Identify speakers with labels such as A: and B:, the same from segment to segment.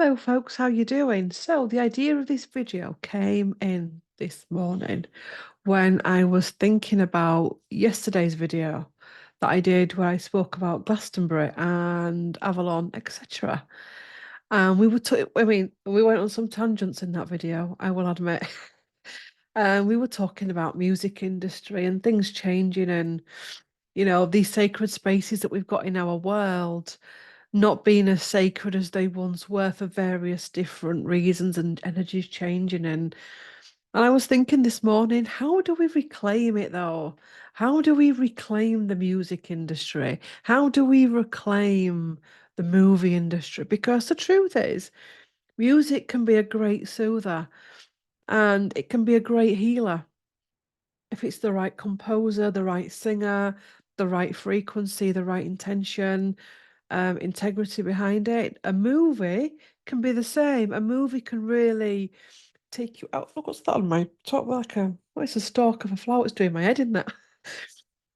A: Hello folks, how you doing? So the idea of this video came in this morning when I was thinking about yesterday's video that I did where I spoke about Glastonbury and Avalon, etc. And we went on some tangents in that video, I will admit. And we were talking about music industry and things changing and these sacred spaces that we've got in our world not being as sacred as they once were for various different reasons and energies changing. And I was thinking this morning, how do we reclaim it though? How do we reclaim the music industry? How do we reclaim the movie industry? Because the truth is, music can be a great soother and it can be a great healer if it's the right composer, the right singer, the right frequency, the right intention, integrity behind it. A movie can be the same. A movie can really take you out. Look, what's that on my top? Like it's a stalk of a flower. It's doing my head in that.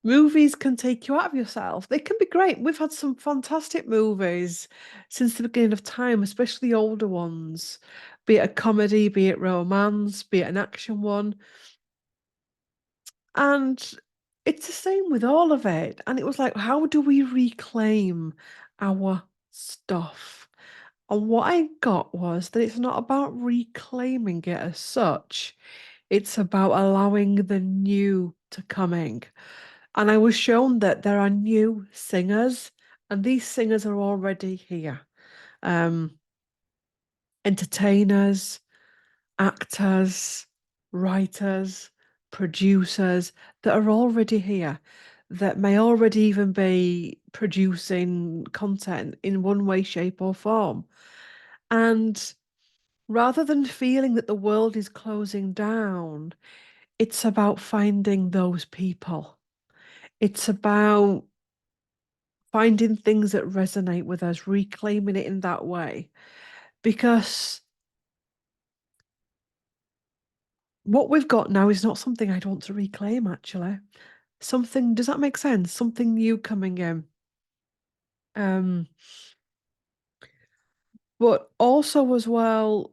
A: Movies can take you out of yourself. They can be great. We've had some fantastic movies since the beginning of time, especially the older ones, be it a comedy, be it romance, be it an action one. And it's the same with all of it. And it was like, how do we reclaim our stuff? And what I got was that it's not about reclaiming it as such, it's about allowing the new to come in. And I was shown that there are new singers, and these singers are already here. Um, Entertainers, actors, writers, producers that are already here, that may already even be producing content in one way, shape, or form. And rather than feeling that the world is closing down, it's about finding those people. It's about finding things that resonate with us, reclaiming it in that way. Because what we've got now is not something I'd want to reclaim, actually. Something, does that make sense? Something new coming in. Um, but also as well,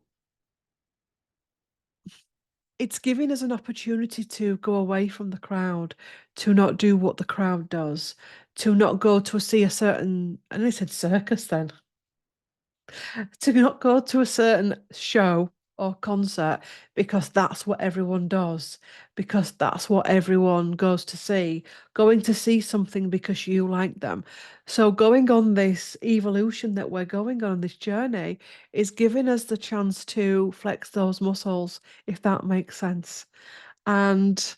A: it's giving us an opportunity to go away from the crowd, to not do what the crowd does, to not go to see a certain, and I said circus then, to not go to a certain show or concert because that's what everyone does, because that's what everyone goes to see, going to see something because you like them. So going on this evolution that we're going on this journey is giving us the chance to flex those muscles, if that makes sense. And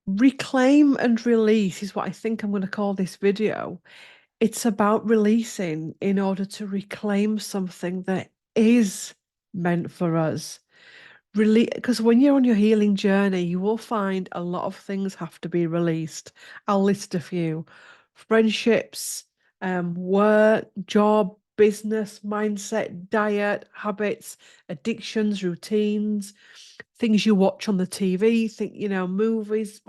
A: reclaim and release is what I think I'm going to call this video. It's about releasing in order to reclaim something that is meant for us. Really, because when you're on your healing journey, you will find a lot of things have to be released. I'll list a few: friendships, work, job, business, mindset, diet, habits, addictions, routines, things you watch on the TV, movies,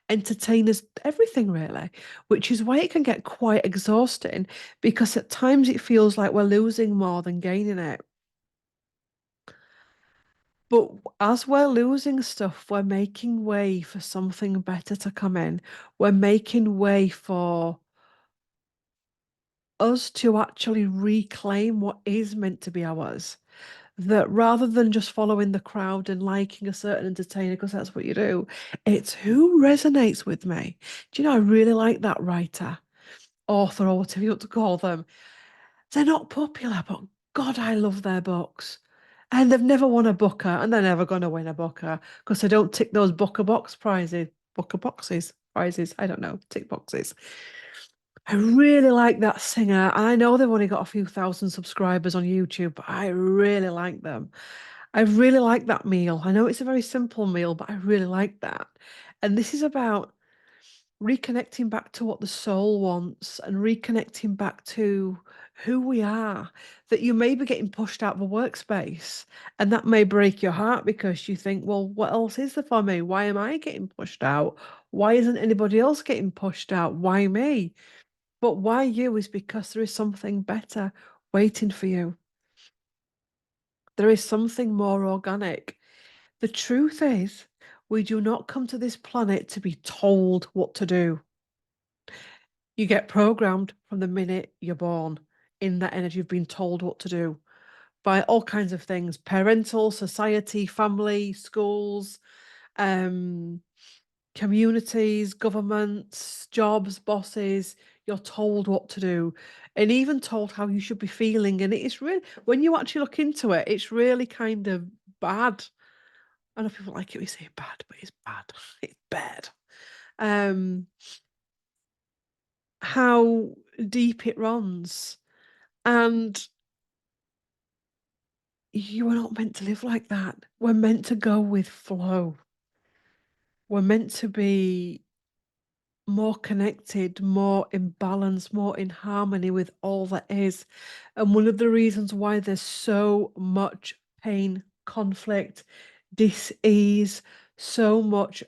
A: entertainers, everything really, which is why it can get quite exhausting because at times it feels like we're losing more than gaining it. But as we're losing stuff, we're making way for something better to come in. We're making way for us to actually reclaim what is meant to be ours. That rather than just following the crowd and liking a certain entertainer because that's what you do, it's who resonates with me. Do you know, I really like that writer, author, or whatever you want to call them. They're not popular, but God, I love their books. And they've never won a Booker, and they're never going to win a Booker because they don't tick those Booker box prizes, Booker boxes, prizes. I don't know, tick boxes. I really like that singer, and I know they've only got a few thousand subscribers on YouTube, but I really like them. I really like that meal. I know it's a very simple meal, but I really like that. And this is about reconnecting back to what the soul wants and reconnecting back to who we are. That you may be getting pushed out of a workspace, and that may break your heart because you think, well, what else is there for me? Why am I getting pushed out? Why isn't anybody else getting pushed out? Why me? But why you is because there is something better waiting for you. There is something more organic. The truth is, we do not come to this planet to be told what to do. You get programmed from the minute you're born in that energy of being told what to do by all kinds of things: parental, society, family, schools, um, communities, governments, jobs, bosses. You're told what to do and even told how you should be feeling. And it's really, when you actually look into it, it's really kind of bad. I know people like it when you say bad, but it's bad. It's bad. Um, how deep it runs. And you are not meant to live like that. We're meant to go with flow. We're meant to be more connected, more in balance, more in harmony with all that is. And one of the reasons why there's so much pain, conflict, dis-ease, so much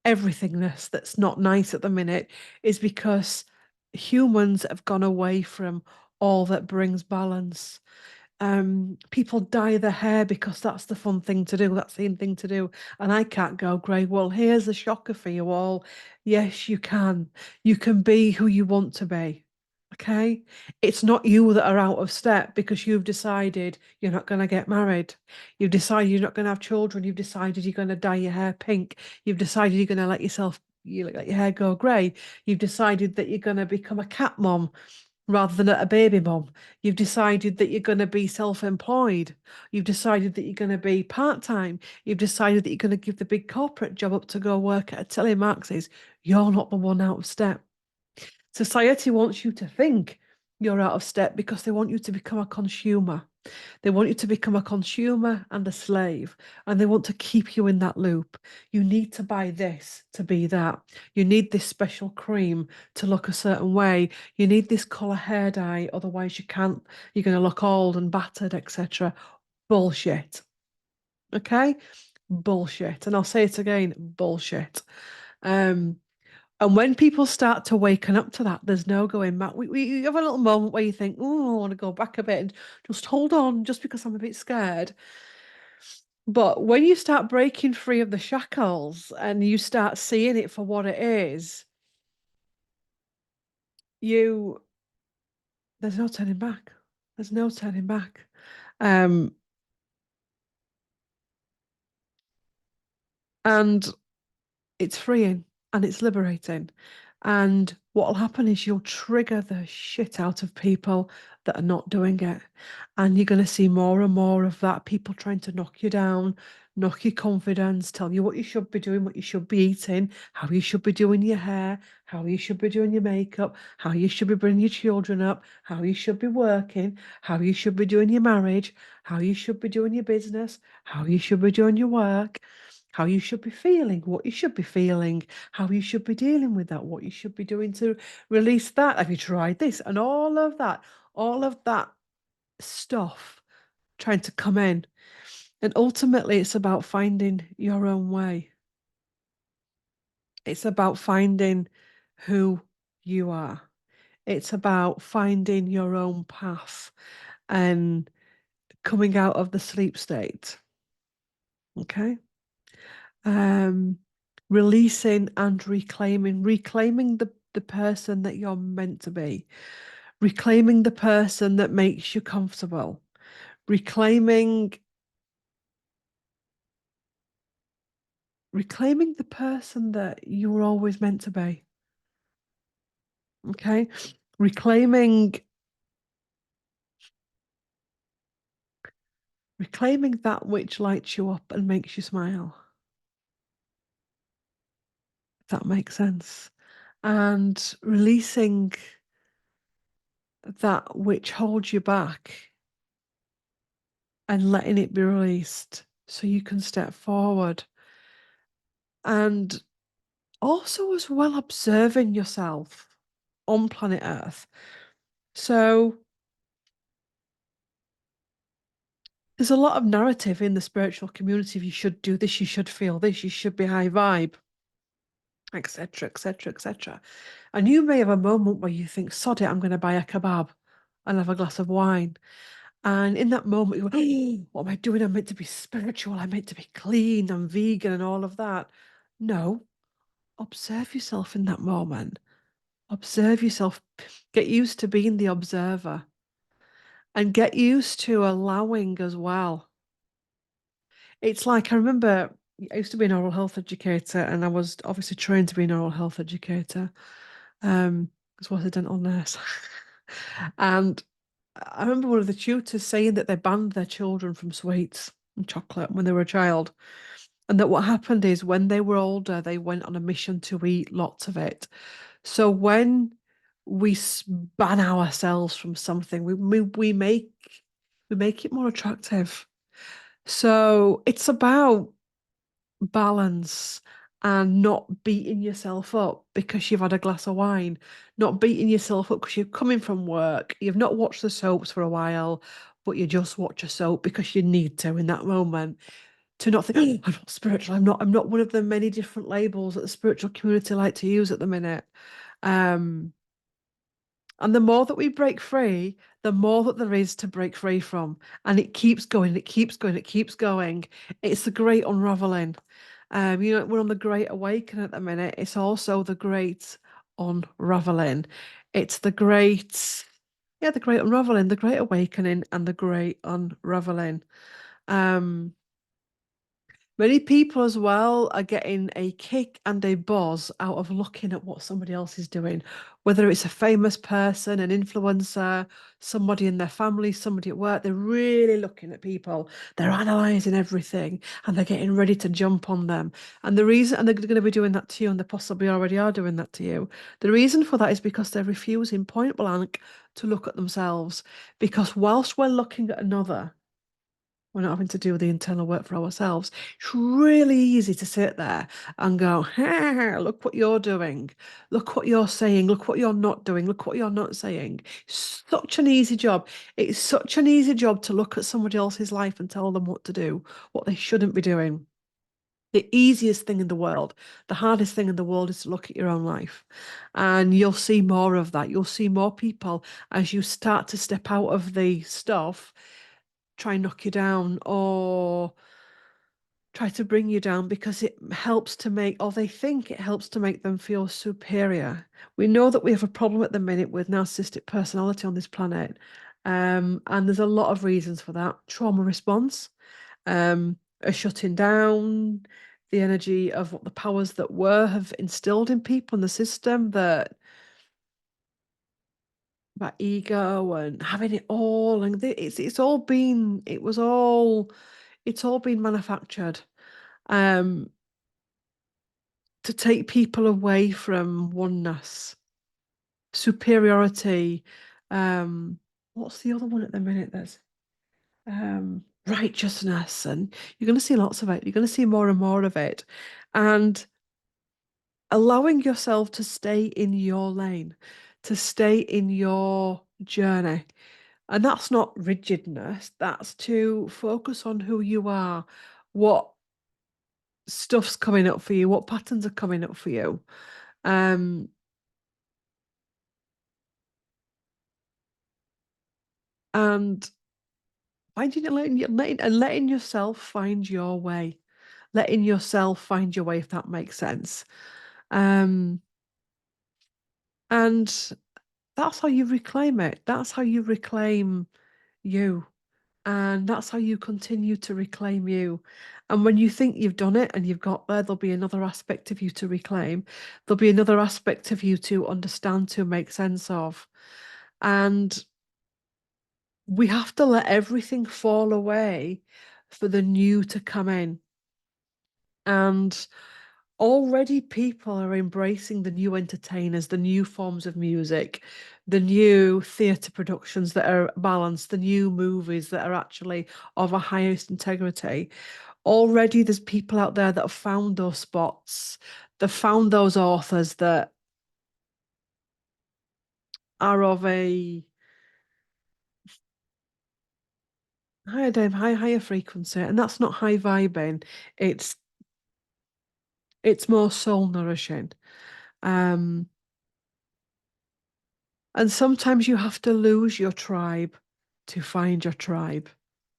A: everythingness that's not nice at the minute is because humans have gone away from all that brings balance. People dye their hair because that's the fun thing to do, that's the in thing to do. And I can't go, great, well, here's a shocker for you all. Yes, you can. You can be who you want to be. Okay? It's not you that are out of step because you've decided you're not going to get married. You've decided you're not going to have children. You've decided you're going to dye your hair pink. You've decided you're going to let your hair go grey. You've decided that you're going to become a cat mom rather than a baby mom. You've decided that you're going to be self-employed. You've decided that you're going to be part-time. You've decided that you're going to give the big corporate job up to go work at a telemarketers. You're not the one out of step. Society wants you to think you're out of step because they want you to become a consumer. They want you to become a consumer and a slave, and they want to keep you in that loop. You need to buy this to be that. You need this special cream to look a certain way. You need this colour hair dye, otherwise you can't, you're going to look old and battered, etc. Bullshit. Okay? Bullshit. And I'll say it again, bullshit. Um, and when people start to waken up to that, there's no going back. You have a little moment where you think, oh, I want to go back a bit and just hold on, just because I'm a bit scared. But when you start breaking free of the shackles and you start seeing it for what it is, you there's no turning back. There's no turning back. Um, and it's freeing and it's liberating. And what will happen is you'll trigger the shit out of people that are not doing it. And you're going to see more and more of that. People trying to knock you down, knock your confidence, tell you what you should be doing, what you should be eating, how you should be doing your hair, how you should be doing your makeup, how you should be bringing your children up, how you should be working, how you should be doing your marriage, how you should be doing your business, how you should be doing your work, how you should be feeling, what you should be feeling, how you should be dealing with that, what you should be doing to release that. Have you tried this? And all of that stuff trying to come in. And ultimately, it's about finding your own way. It's about finding who you are. It's about finding your own path and coming out of the sleep state. Okay. um, Releasing and reclaiming the person that you're meant to be, reclaiming the person that makes you comfortable, reclaiming the person that you were always meant to be. Okay, reclaiming reclaiming that which lights you up and makes you smile. If that makes sense. And releasing that which holds you back and letting it be released so you can step forward. And also, as well, observing yourself on planet Earth. So, there's a lot of narrative in the spiritual community of you should do this, you should feel this, you should be high vibe, etc., etc., etc. And you may have a moment where you think, sod it, I'm going to buy a kebab. and have a glass of wine. And in that moment, you go, oh, what am I doing? I'm meant to be spiritual. I'm meant to be clean. I'm vegan and all of that. No, observe yourself in that moment. Observe yourself. Get used to being the observer and get used to allowing as well. It's like I remember I used to be an oral health educator and I was obviously trained to be an oral health educator, as well as a dental nurse. And I remember one of the tutors saying that they banned their children from sweets and chocolate when they were a child. And that what happened is when they were older, they went on a mission to eat lots of it. So when we ban ourselves from something, we make it more attractive. So it's about balance and not beating yourself up because you've had a glass of wine, not beating yourself up because you're coming from work, you've not watched the soaps for a while, but you just watch a soap because you need to in that moment. To not think, oh, I'm not spiritual, I'm not one of the many different labels that the spiritual community like to use at the minute. Um, and the more that we break free, the more that there is to break free from. And it keeps going, it keeps going, it keeps going. It's the great unraveling. We're on the great awakening at the minute. It's also the great unraveling. It's the great unraveling, the great awakening, and the great unraveling. Um, Many people as well are getting a kick and a buzz out of looking at what somebody else is doing, whether it's a famous person, an influencer, somebody in their family, somebody at work. They're really looking at people. They're analysing everything and they're getting ready to jump on them. And they're going to be doing that to you, and they possibly already are doing that to you. The reason for that is because they're refusing point blank to look at themselves. Because whilst we're looking at another, we're not having to do the internal work for ourselves. It's really easy to sit there and go, hey, look what you're doing. Look what you're saying. Look what you're not doing. Look what you're not saying. Such an easy job. It's such an easy job to look at somebody else's life and tell them what to do, what they shouldn't be doing. The easiest thing in the world, the hardest thing in the world is to look at your own life. And you'll see more of that. You'll see more people as you start to step out of the stuff try and knock you down or try to bring you down because it helps to make, or they think it helps to make them feel superior. We know that we have a problem at the minute with narcissistic personality on this planet. And there's a lot of reasons for that. Trauma response, a shutting down, the energy of what the powers that were have instilled in people in the system that about ego and having it all and it's all been it was all it's all been manufactured um to take people away from oneness, superiority. What's the other one at the minute? There's righteousness, and you're going to see lots of it. You're going to see more and more of it, and allowing yourself to stay in your lane, to stay in your journey. And that's not rigidness, that's to focus on who you are, what stuff's coming up for you, what patterns are coming up for you. Um, and finding and letting yourself find your way, letting yourself find your way, if that makes sense. Um, and that's how you reclaim it. That's how you reclaim you. And that's how you continue to reclaim you. And when you think you've done it and you've got there, there'll be another aspect of you to reclaim. There'll be another aspect of you to understand, to make sense of. And we have to let everything fall away for the new to come in. And already people are embracing the new entertainers, the new forms of music, the new theatre productions that are balanced, the new movies that are actually of a highest integrity. Already there's people out there that have found those spots, they've found those authors that are of a higher frequency, and that's not high vibing. It's it's more soul nourishing. Um, And sometimes you have to lose your tribe to find your tribe.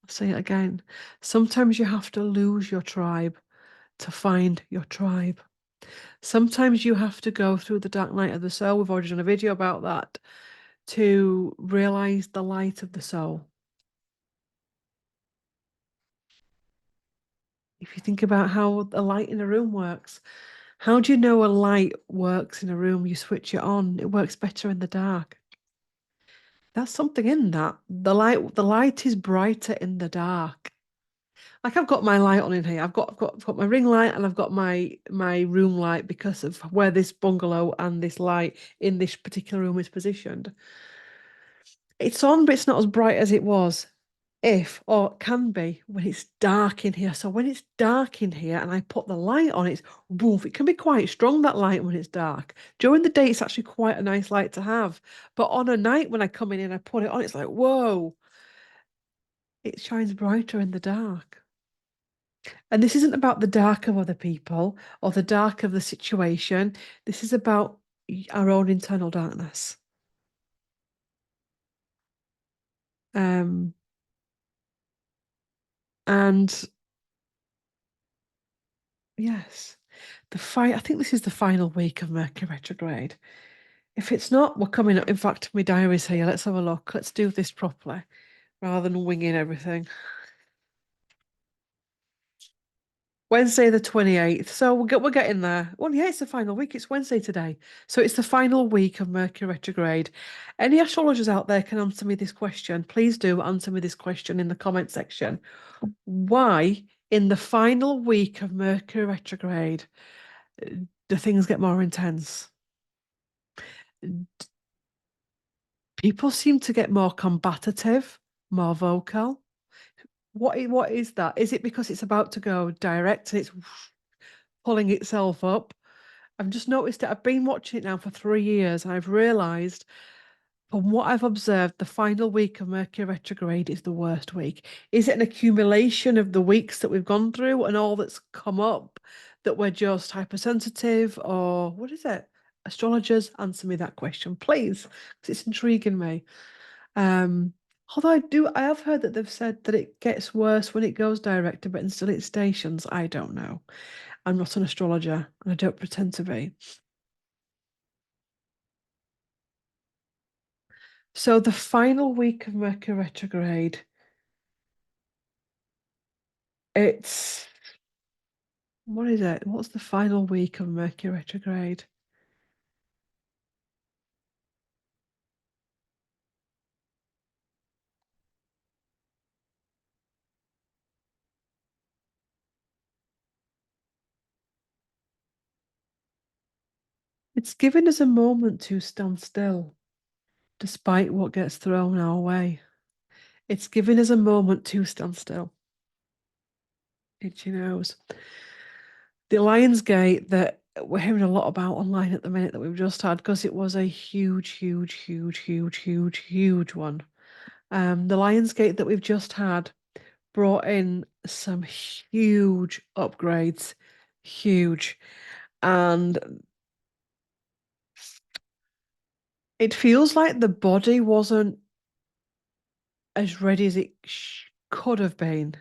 A: I'll say it again. Sometimes you have to lose your tribe to find your tribe. Sometimes you have to go through the dark night of the soul. We've already done a video about that to realize the light of the soul. If you think about how a light in a room works, how do you know a light works in a room? You switch it on, it works better in the dark. That's something in that. The light is brighter in the dark. Like I've got my light on in here. I've got my ring light and I've got my room light because of where this bungalow and this light in this particular room is positioned. It's on, but it's not as bright as it was if or can be when it's dark in here. So when it's dark in here and I put the light on, it's woof, it can be quite strong, that light, when it's dark. During the day, it's actually quite a nice light to have. But on a night when I come in and I put it on, it's like, whoa, it shines brighter in the dark. And this isn't about the dark of other people or the dark of the situation. This is about our own internal darkness. Um, and yes, I think this is the final week of Mercury retrograde. If it's not, we're coming up. In fact, my diary's here. Let's have a look. Let's do this properly rather than winging everything. Wednesday the 28th. So we're getting there. Well, yeah, it's the final week. It's Wednesday today. So it's the final week of Mercury retrograde. Any astrologers out there can answer me this question. Please do answer me this question in the comment section. Why, in the final week of Mercury retrograde, do things get more intense? People seem to get more combative, more vocal. What is that? Is it because it's about to go direct and it's pulling itself up? I've just noticed it. I've been watching it now for 3 years and I've realized from what I've observed, the final week of Mercury retrograde is the worst week. Is it an accumulation of the weeks that we've gone through and all that's come up that we're just hypersensitive, or what is it? Astrologers, answer me that question, please, because it's intriguing me. Um, Although I have heard that they've said that it gets worse when it goes direct, but still it stations. I don't know. I'm not an astrologer and I don't pretend to be. So the final week of Mercury retrograde, it's what is it? What's the final week of Mercury retrograde? It's giving us a moment to stand still, despite what gets thrown our way. It's giving us a moment to stand still. Itchy nose. The Lionsgate that we're hearing a lot about online at the minute that we've just had, because it was a huge, huge, huge, huge, huge, huge one. The Lionsgate that we've just had brought in some huge upgrades, huge. And it feels like the body wasn't as ready as it could have been.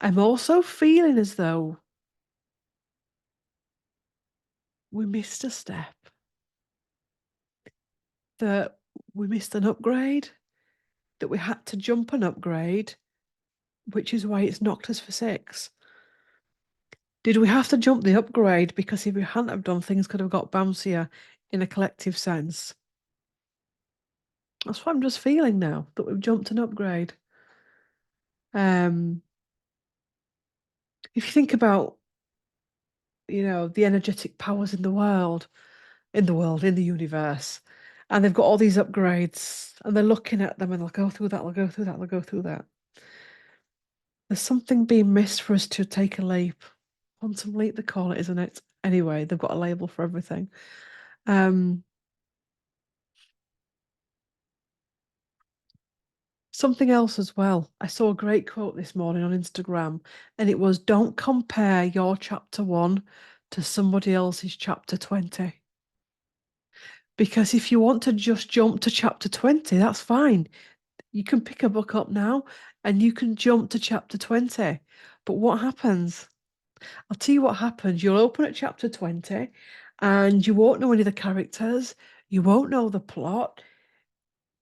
A: I'm also feeling as though we missed a step, that we missed an upgrade, that we had to jump an upgrade, which is why it's knocked us for 6. Did we have to jump the upgrade because if we hadn't have done, things could have got bouncier in a collective sense? That's what I'm just feeling now, that we've jumped an upgrade. Um, if you think about, the energetic powers in the universe, and they've got all these upgrades, and they're looking at them and they'll go through that, they'll go through that, they'll go through that. There's something being missed for us to take a leap. Quantum leap, they call it, isn't it? Anyway, they've got a label for everything. Something else as well. I saw a great quote this morning on Instagram, and it was, "Don't compare your chapter 1 to somebody else's chapter 20." Because if you want to just jump to chapter 20, that's fine. You can pick a book up now and you can jump to chapter 20. But what happens? I'll tell you what happens. You'll open at chapter 20 and you won't know any of the characters. You won't know the plot.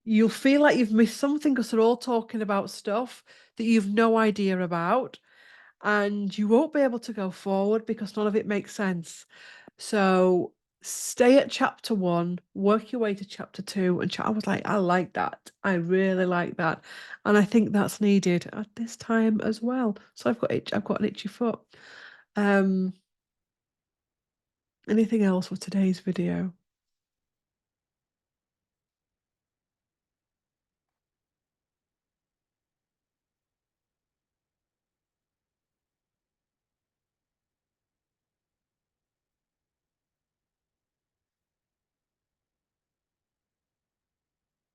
A: You'll feel like you've missed something because they're all talking about stuff that you've no idea about. And you won't be able to go forward because none of it makes sense. So stay at chapter 1, work your way to chapter 2, and I was like, I like that. I really like that, and I think that's needed at this time as well. So I've got an itchy foot. Um, anything else for today's video?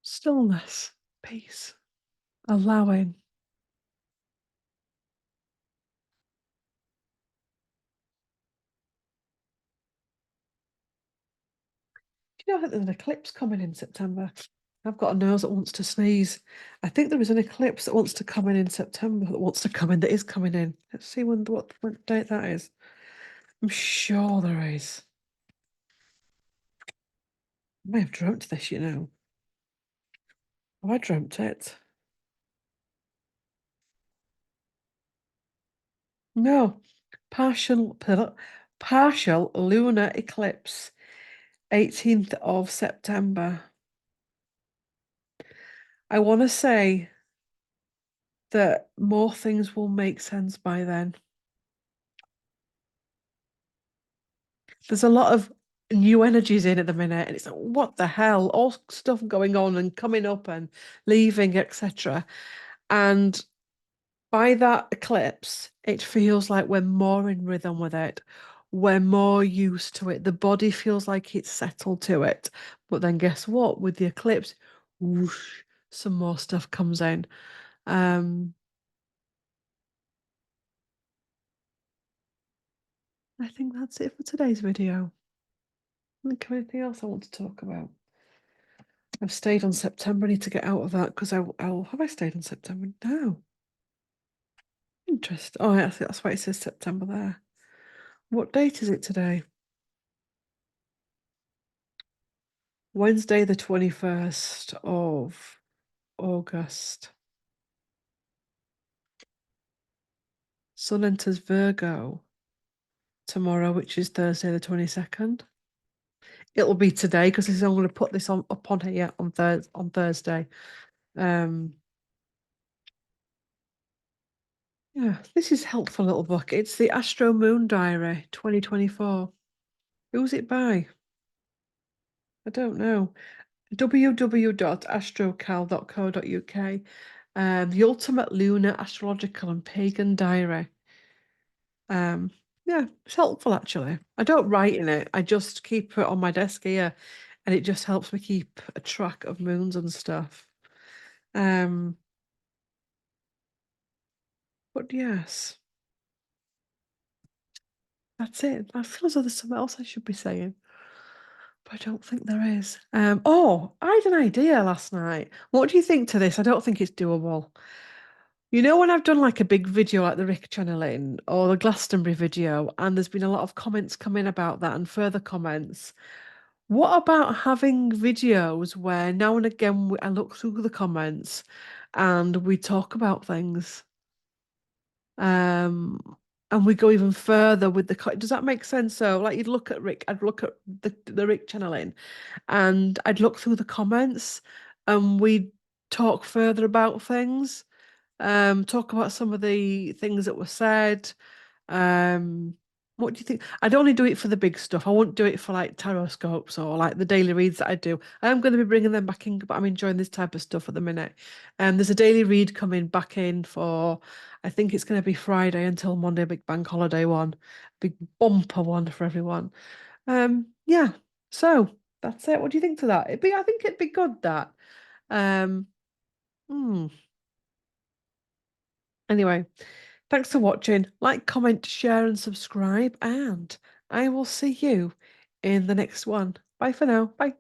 A: Stillness, peace, allowing. Do you know that there's an eclipse coming in September? I've got a nose that wants to sneeze. I think there is an eclipse that wants to come in September, that is coming in. Let's see what date that is. I'm sure there is. I may have dreamt this, you know. Have I dreamt it? No. Partial lunar eclipse, 18th of September. I want to say that more things will make sense by then. There's a lot of new energies in at the minute, and it's like, what the hell? All stuff going on and coming up and leaving, etc. And by that eclipse, it feels like we're more in rhythm with it. We're more used to it. The body feels like it's settled to it. But then guess what? With the eclipse, whoosh, some more stuff comes in. Um, I think that's it for today's video. Think of anything else I want to talk about? I've stayed on September. I need to get out of that because I'll have I stayed on September? No. Interesting. Oh, I think that's why it says September there. What date is it today? Wednesday, the 21st of August. Sun enters Virgo tomorrow, which is Thursday, the 22nd. It'll be today because I'm going to put this on up on here on Thursday. Um, yeah, this is a helpful little book. It's the Astro Moon Diary 2024. Who's it by? I don't know. www.astrocal.co.uk. The Ultimate Lunar Astrological and Pagan Diary. Um, yeah, it's helpful actually. I don't write in it. I just keep it on my desk here, and it just helps me keep a track of moons and stuff. Um, but yes, that's it. I feel as though there's something else I should be saying, but I don't think there is. Oh, I had an idea last night. What do you think to this? I don't think it's doable. You know, when I've done like a big video like the Rick channeling or the Glastonbury video, and there's been a lot of comments coming about that and further comments. What about having videos where now and again I look through the comments and we talk about things? Um, and we go even further with does that make sense? So, like, you'd look at Rick, I'd look at the Rick channeling, and I'd look through the comments, and we'd talk further about things, talk about some of the things that were said. Um, what do you think? I'd only do it for the big stuff. I won't do it for like tarot scopes or like the daily reads that I do. I am going to be bringing them back in, but I'm enjoying this type of stuff at the minute. There's a daily read coming back in for, I think it's going to be Friday until Monday, big bank holiday one, big bumper one for everyone. Yeah. So that's it. What do you think to that? I think it'd be good that. Um, hmm. Anyway. Thanks for watching. Like, comment, share, and subscribe. And I will see you in the next one. Bye for now. Bye.